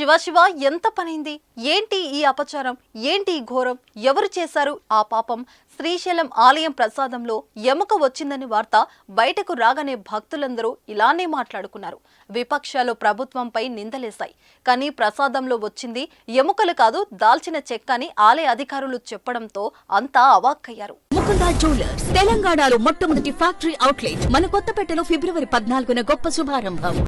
శివ శివ ఎంత పనైంది? ఏంటి ఈ అపచారం? ఏంటి ఈ ఘోరం? ఎవరు చేశారు ఆ పాపం? శ్రీశైలం ఆలయం ప్రసాదంలో ఎముక వచ్చిందని వార్త బయటకు రాగానే భక్తులందరూ ఇలానే మాట్లాడుకున్నారు. విపక్షాలు ప్రభుత్వంపై నిందలేశాయి. కానీ ప్రసాదంలో వచ్చింది ఎముకలు కాదు, దాల్చిన చెక్క అని ఆలయ అధికారులు చెప్పడంతో అంతా అవాక్కయ్యారు. ముకుందా జ్యువెలర్స్ తెలంగాణలో మొట్టమొదటి ఫ్యాక్టరీ అవుట్లెట్ మన కొత్తపేటలో ఫిబ్రవరి 14న గొప్ప శుభారంభం.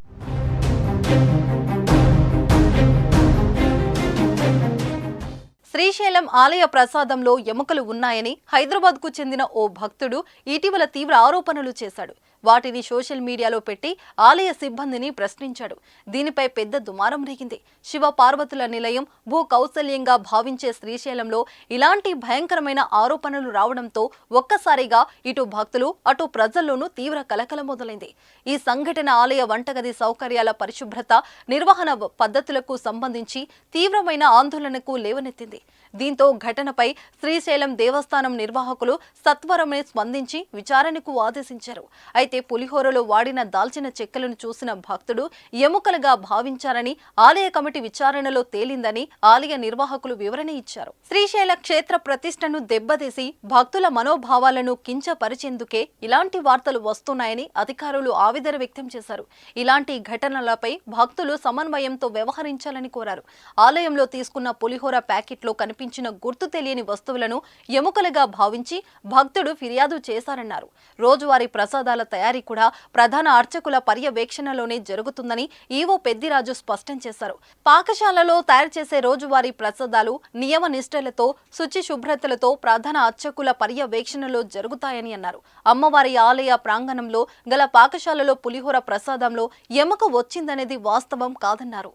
శ్రీశైలం ఆలయ ప్రసాదంలో ఎముకలు ఉన్నాయని హైదరాబాద్కు చెందిన ఓ భక్తుడు ఇటీవల తీవ్ర ఆరోపణలు చేశాడు. వాటిని సోషల్ మీడియాలో పెట్టి ఆలయ సిబ్బందిని ప్రశ్నించాడు. దీనిపై పెద్ద దుమారం రేగింది. శివ పార్వతుల నిలయం, భూ కౌశల్యంగా భావించే శ్రీశైలంలో ఇలాంటి భయంకరమైన ఆరోపణలు రావడంతో ఒక్కసారిగా ఇటు భక్తులు అటు ప్రజల్లోనూ తీవ్ర కలకలం మొదలైంది. ఈ సంఘటన ఆలయ వంటగది సౌకర్యాల పరిశుభ్రత, నిర్వహణ పద్ధతులకు సంబంధించి తీవ్రమైన ఆందోళనకు లేవనెత్తింది. దీంతో ఘటనపై శ్రీశైలం దేవస్థానం నిర్వాహకులు సత్వరమే స్పందించి విచారణకు ఆదేశించారు. అయితే పులిహోరలో వాడిన దాల్చిన చెక్కలను చూసిన భక్తుడు ఎముకలుగా భావించారని ఆలయ కమిటీ విచారణలో తేలిందని ఆలయ నిర్వాహకులు వివరణ ఇచ్చారు. శ్రీశైల క్షేత్ర ప్రతిష్టను దెబ్బతీసి భక్తుల మనోభావాలను కించపరిచేందుకే ఇలాంటి వార్తలు వస్తున్నాయని అధికారులు ఆవేదన వ్యక్తం చేశారు. ఇలాంటి ఘటనలపై భక్తులు సమన్వయంతో వ్యవహరించాలని కోరారు. ఆలయంలో తీసుకున్న పులిహోర ప్యాకెట్లో కనిపించిన గుర్తు తెలియని వస్తువులను ఎముకలుగా భావించి భక్తుడు ఫిర్యాదు చేశారన్నారు. రోజువారీ ప్రసాదాల తయారీ కూడా ప్రధాన అర్చకుల పర్యవేక్షణలోనే జరుగుతుందని ఈవో పెద్దిరాజు స్పష్టం చేశారు. పాకశాలలో తయారు చేసే రోజువారీ ప్రసాదాలు నియమ నిష్ఠలతో, శుచి శుభ్రతలతో ప్రధాన అర్చకుల పర్యవేక్షణలో జరుగుతాయని అన్నారు. అమ్మవారి ఆలయ ప్రాంగణంలో గల పాకశాలలో పులిహోర ప్రసాదంలో ఎముక వచ్చిందనేది వాస్తవం కాదన్నారు.